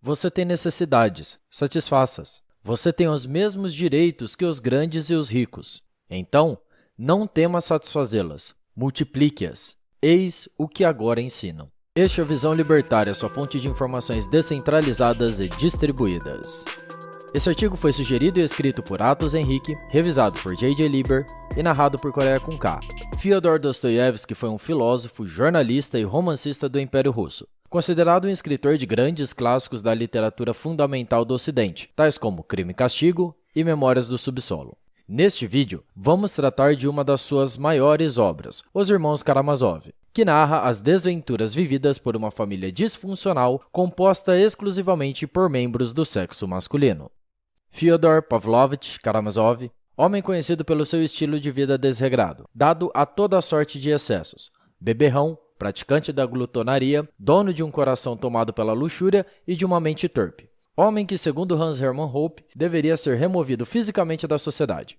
Você tem necessidades, satisfaça-as. Você tem os mesmos direitos que os grandes e os ricos. Então, não tema satisfazê-las, multiplique-as. Eis o que agora ensino. Este é o Visão Libertária, sua fonte de informações descentralizadas e distribuídas. Esse artigo foi sugerido e escrito por Atos Henrique, revisado por J.J. Lieber e narrado por Coreia com K. Fyodor Dostoiévski foi um filósofo, jornalista e romancista do Império Russo, considerado um escritor de grandes clássicos da literatura fundamental do Ocidente, tais como Crime e Castigo e Memórias do Subsolo. Neste vídeo, vamos tratar de uma das suas maiores obras, Os Irmãos Karamazov, que narra as desventuras vividas por uma família disfuncional composta exclusivamente por membros do sexo masculino. Fyodor Pavlovich Karamazov, homem conhecido pelo seu estilo de vida desregrado, dado a toda sorte de excessos, beberrão, praticante da glutonaria, dono de um coração tomado pela luxúria e de uma mente torpe. Homem que, segundo Hans Hermann Hoppe, deveria ser removido fisicamente da sociedade.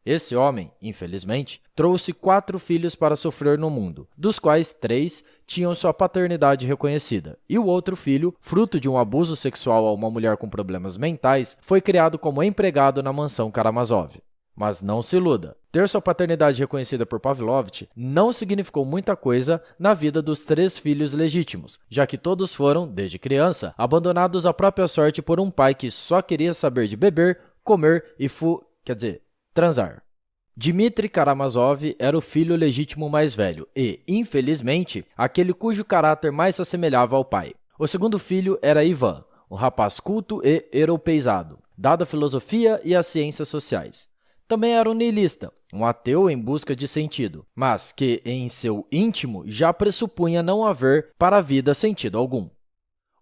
Esse homem, infelizmente, trouxe 4 filhos para sofrer no mundo, dos quais 3 tinham sua paternidade reconhecida, e o outro filho, fruto de um abuso sexual a uma mulher com problemas mentais, foi criado como empregado na mansão Karamazov. Mas não se iluda, ter sua paternidade reconhecida por Pavlovich não significou muita coisa na vida dos 3 filhos legítimos, já que todos foram, desde criança, abandonados à própria sorte por um pai que só queria saber de beber, comer e transar. Dmitry Karamazov era o filho legítimo mais velho e, infelizmente, aquele cujo caráter mais se assemelhava ao pai. O segundo filho era Ivan, um rapaz culto e europeizado, dado a filosofia e as ciências sociais. Também era um niilista, um ateu em busca de sentido, mas que, em seu íntimo, já pressupunha não haver para a vida sentido algum.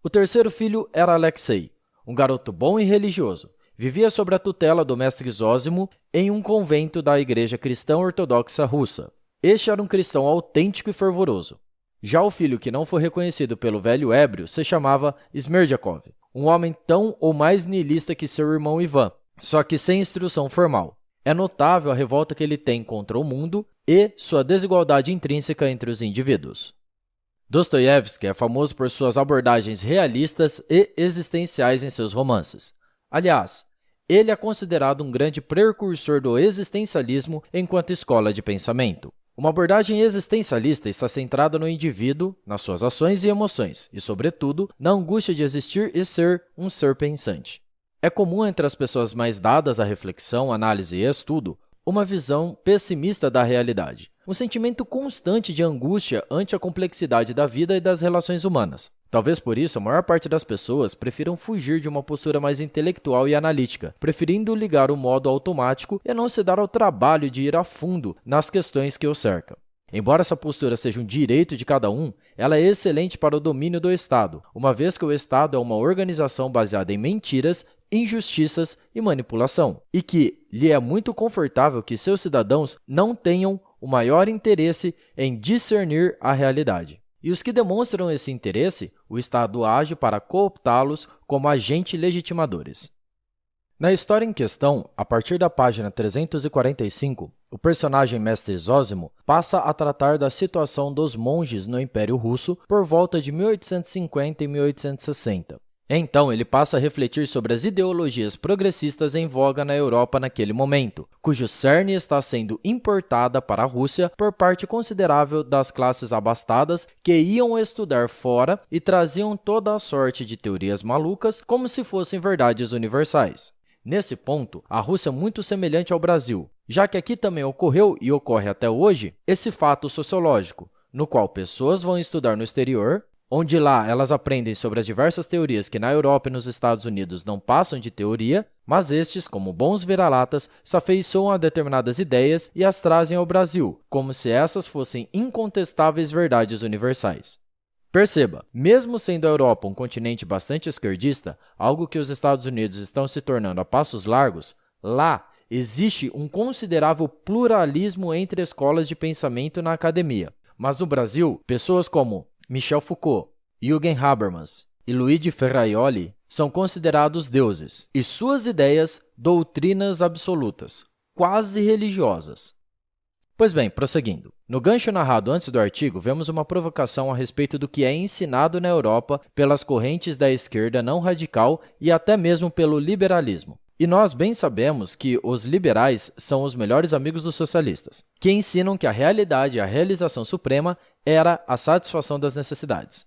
O terceiro filho era Alexei, um garoto bom e religioso. Vivia sob a tutela do mestre Zósimo em um convento da Igreja Cristã Ortodoxa Russa. Este era um cristão autêntico e fervoroso. Já o filho que não foi reconhecido pelo velho ébrio se chamava Smerdyakov, um homem tão ou mais niilista que seu irmão Ivan, só que sem instrução formal. É notável a revolta que ele tem contra o mundo e sua desigualdade intrínseca entre os indivíduos. Dostoiévski é famoso por suas abordagens realistas e existenciais em seus romances. Aliás, ele é considerado um grande precursor do existencialismo enquanto escola de pensamento. Uma abordagem existencialista está centrada no indivíduo, nas suas ações e emoções, e, sobretudo, na angústia de existir e ser um ser pensante. É comum entre as pessoas mais dadas à reflexão, análise e estudo, uma visão pessimista da realidade, um sentimento constante de angústia ante a complexidade da vida e das relações humanas. Talvez por isso a maior parte das pessoas prefiram fugir de uma postura mais intelectual e analítica, preferindo ligar o modo automático e não se dar ao trabalho de ir a fundo nas questões que o cercam. Embora essa postura seja um direito de cada um, ela é excelente para o domínio do Estado, uma vez que o Estado é uma organização baseada em mentiras, injustiças e manipulação, e que lhe é muito confortável que seus cidadãos não tenham o maior interesse em discernir a realidade. E os que demonstram esse interesse, o Estado age para cooptá-los como agentes legitimadores. Na história em questão, a partir da página 345, o personagem Mestre Zósimo passa a tratar da situação dos monges no Império Russo por volta de 1850 e 1860. Então, ele passa a refletir sobre as ideologias progressistas em voga na Europa naquele momento, cujo cerne está sendo importada para a Rússia por parte considerável das classes abastadas que iam estudar fora e traziam toda a sorte de teorias malucas como se fossem verdades universais. Nesse ponto, a Rússia é muito semelhante ao Brasil, já que aqui também ocorreu e ocorre até hoje esse fato sociológico, no qual pessoas vão estudar no exterior, onde lá elas aprendem sobre as diversas teorias que na Europa e nos Estados Unidos não passam de teoria, mas estes, como bons vira-latas, se afeiçoam a determinadas ideias e as trazem ao Brasil, como se essas fossem incontestáveis verdades universais. Perceba, mesmo sendo a Europa um continente bastante esquerdista, algo que os Estados Unidos estão se tornando a passos largos, lá existe um considerável pluralismo entre escolas de pensamento na academia. Mas no Brasil, pessoas como Michel Foucault, Jürgen Habermas e Luigi Ferraioli são considerados deuses, e suas ideias doutrinas absolutas, quase religiosas. Pois bem, prosseguindo. No gancho narrado antes do artigo, vemos uma provocação a respeito do que é ensinado na Europa pelas correntes da esquerda não radical e até mesmo pelo liberalismo. E nós bem sabemos que os liberais são os melhores amigos dos socialistas, que ensinam que a realidade e a realização suprema era a satisfação das necessidades.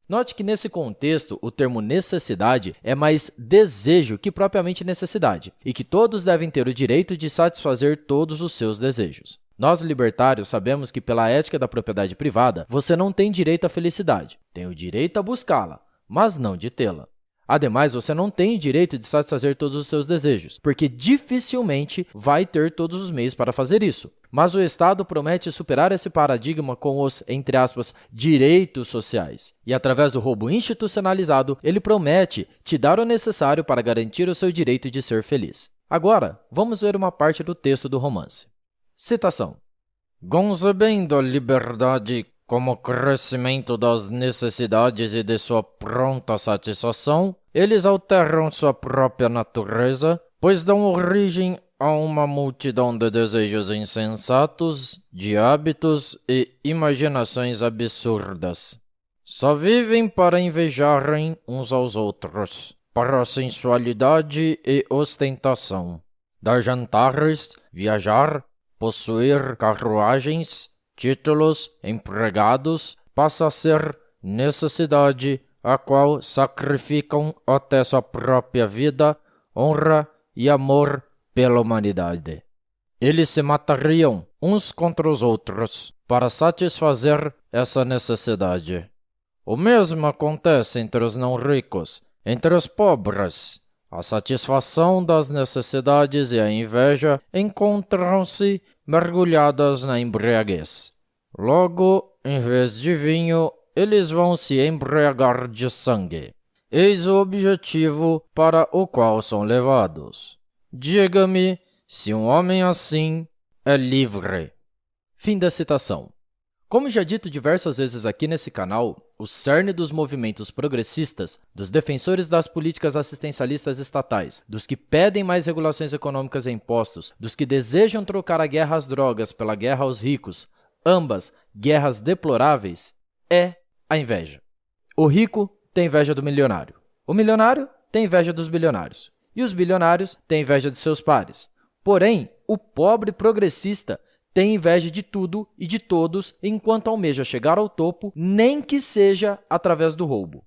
Note que, nesse contexto, o termo necessidade é mais desejo que propriamente necessidade, e que todos devem ter o direito de satisfazer todos os seus desejos. Nós, libertários, sabemos que, pela ética da propriedade privada, você não tem direito à felicidade, tem o direito a buscá-la, mas não de tê-la. Ademais, você não tem o direito de satisfazer todos os seus desejos, porque dificilmente vai ter todos os meios para fazer isso. Mas o Estado promete superar esse paradigma com os, entre aspas, direitos sociais. E através do roubo institucionalizado, ele promete te dar o necessário para garantir o seu direito de ser feliz. Agora, vamos ver uma parte do texto do romance. Citação. Concebendo a liberdade como crescimento das necessidades e de sua pronta satisfação, eles alteram sua própria natureza, pois dão origem a uma multidão de desejos insensatos, de hábitos e imaginações absurdas. Só vivem para invejarem uns aos outros, para a sensualidade e ostentação, dar jantares, viajar, possuir carruagens, títulos, empregados, passa a ser necessidade a qual sacrificam até sua própria vida, honra e amor pela humanidade. Eles se matariam uns contra os outros para satisfazer essa necessidade. O mesmo acontece entre os não ricos, entre os pobres. A satisfação das necessidades e a inveja encontram-se mergulhadas na embriaguez. Logo, em vez de vinho, eles vão se embriagar de sangue. Eis o objetivo para o qual são levados. Diga-me se um homem assim é livre. Fim da citação. Como já dito diversas vezes aqui nesse canal, o cerne dos movimentos progressistas, dos defensores das políticas assistencialistas estatais, dos que pedem mais regulações econômicas e impostos, dos que desejam trocar a guerra às drogas pela guerra aos ricos, ambas guerras deploráveis, é a inveja. O rico tem inveja do milionário. O milionário tem inveja dos bilionários. E os bilionários têm inveja de seus pares. Porém, o pobre progressista tem inveja de tudo e de todos enquanto almeja chegar ao topo, nem que seja através do roubo.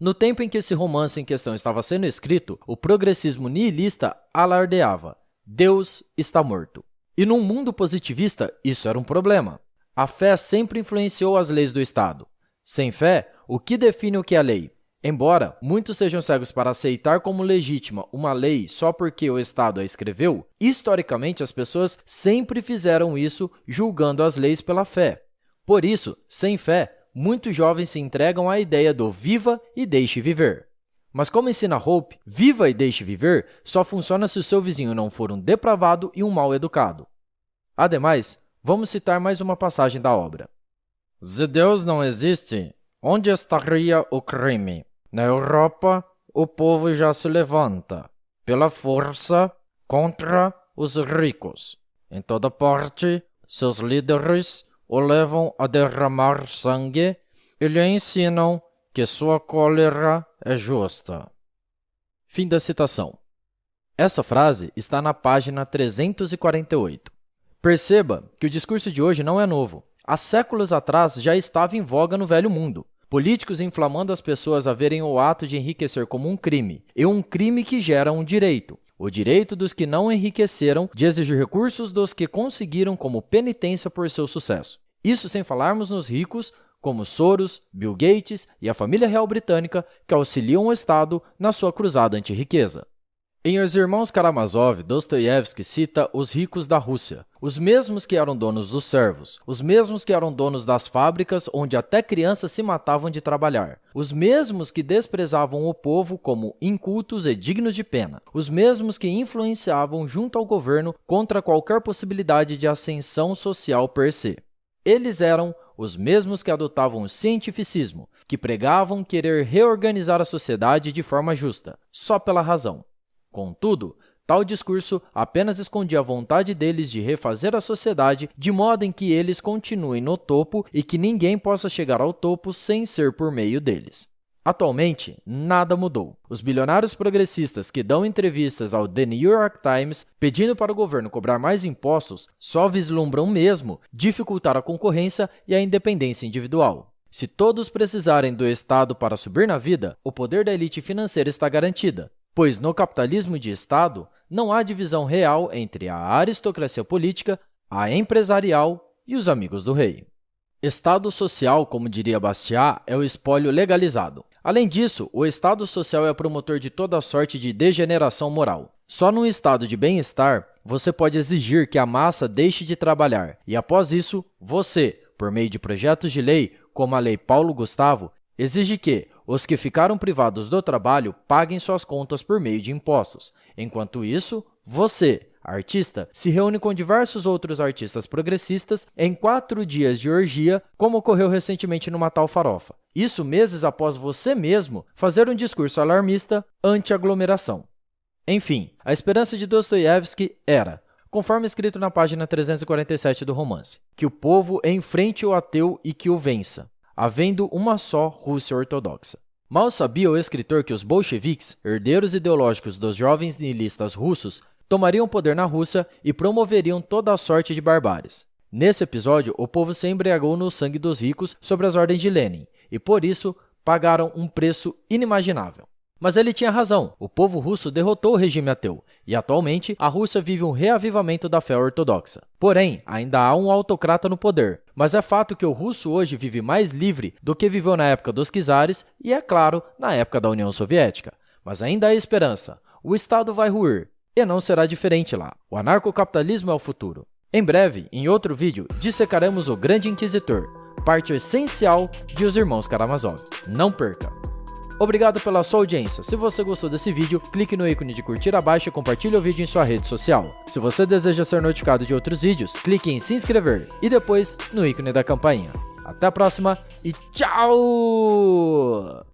No tempo em que esse romance em questão estava sendo escrito, o progressismo nihilista alardeava: Deus está morto. E num mundo positivista, isso era um problema. A fé sempre influenciou as leis do Estado. Sem fé, o que define o que é lei? Embora muitos sejam cegos para aceitar como legítima uma lei só porque o Estado a escreveu, historicamente as pessoas sempre fizeram isso julgando as leis pela fé. Por isso, sem fé, muitos jovens se entregam à ideia do viva e deixe viver. Mas como ensina Hope, viva e deixe viver só funciona se o seu vizinho não for um depravado e um mal educado. Ademais, vamos citar mais uma passagem da obra. Se Deus não existe, onde estaria o crime? Na Europa, o povo já se levanta, pela força, contra os ricos. Em toda parte, seus líderes o levam a derramar sangue e lhe ensinam que sua cólera é justa. Fim da citação. Essa frase está na página 348. Perceba que o discurso de hoje não é novo. Há séculos atrás já estava em voga no Velho Mundo. Políticos inflamando as pessoas a verem o ato de enriquecer como um crime, e um crime que gera um direito. O direito dos que não enriqueceram de exigir recursos dos que conseguiram como penitência por seu sucesso. Isso sem falarmos nos ricos, como Soros, Bill Gates e a família real britânica, que auxiliam o Estado na sua cruzada anti-riqueza. Em Os Irmãos Karamazov, Dostoiévski cita os ricos da Rússia, os mesmos que eram donos dos servos, os mesmos que eram donos das fábricas onde até crianças se matavam de trabalhar, os mesmos que desprezavam o povo como incultos e dignos de pena, os mesmos que influenciavam junto ao governo contra qualquer possibilidade de ascensão social per se. Eles eram os mesmos que adotavam o cientificismo, que pregavam querer reorganizar a sociedade de forma justa, só pela razão. Contudo, Tal discurso apenas escondia a vontade deles de refazer a sociedade de modo em que eles continuem no topo e que ninguém possa chegar ao topo sem ser por meio deles. Atualmente, nada mudou. Os bilionários progressistas que dão entrevistas ao The New York Times pedindo para o governo cobrar mais impostos só vislumbram mesmo dificultar a concorrência e a independência individual. Se todos precisarem do Estado para subir na vida, o poder da elite financeira está garantida, pois no capitalismo de Estado não há divisão real entre a aristocracia política, a empresarial e os amigos do rei. Estado social, como diria Bastiat, é o espólio legalizado. Além disso, o Estado social é promotor de toda sorte de degeneração moral. Só num estado de bem-estar, você pode exigir que a massa deixe de trabalhar e, após isso, você, por meio de projetos de lei, como a Lei Paulo Gustavo, exige que os que ficaram privados do trabalho paguem suas contas por meio de impostos. Enquanto isso, você, artista, se reúne com diversos outros artistas progressistas em 4 dias de orgia, como ocorreu recentemente numa tal farofa. Isso meses após você mesmo fazer um discurso alarmista anti-aglomeração. Enfim, a esperança de Dostoiévski era, conforme escrito na página 347 do romance, que o povo enfrente o ateu e que o vença, havendo uma só Rússia ortodoxa. Mal sabia o escritor que os bolcheviques, herdeiros ideológicos dos jovens nihilistas russos, tomariam o poder na Rússia e promoveriam toda a sorte de barbáries. Nesse episódio, o povo se embriagou no sangue dos ricos sobre as ordens de Lenin e, por isso, pagaram um preço inimaginável. Mas ele tinha razão, o povo russo derrotou o regime ateu e, atualmente, a Rússia vive um reavivamento da fé ortodoxa. Porém, ainda há um autocrata no poder, mas é fato que o russo hoje vive mais livre do que viveu na época dos czares e, é claro, na época da União Soviética. Mas ainda há esperança, o Estado vai ruir. E não será diferente lá. O anarcocapitalismo é o futuro. Em breve, em outro vídeo, dissecaremos o Grande Inquisitor, parte essencial de Os Irmãos Karamazov. Não perca! Obrigado pela sua audiência. Se você gostou desse vídeo, clique no ícone de curtir abaixo e compartilhe o vídeo em sua rede social. Se você deseja ser notificado de outros vídeos, clique em se inscrever e depois no ícone da campainha. Até a próxima e tchau!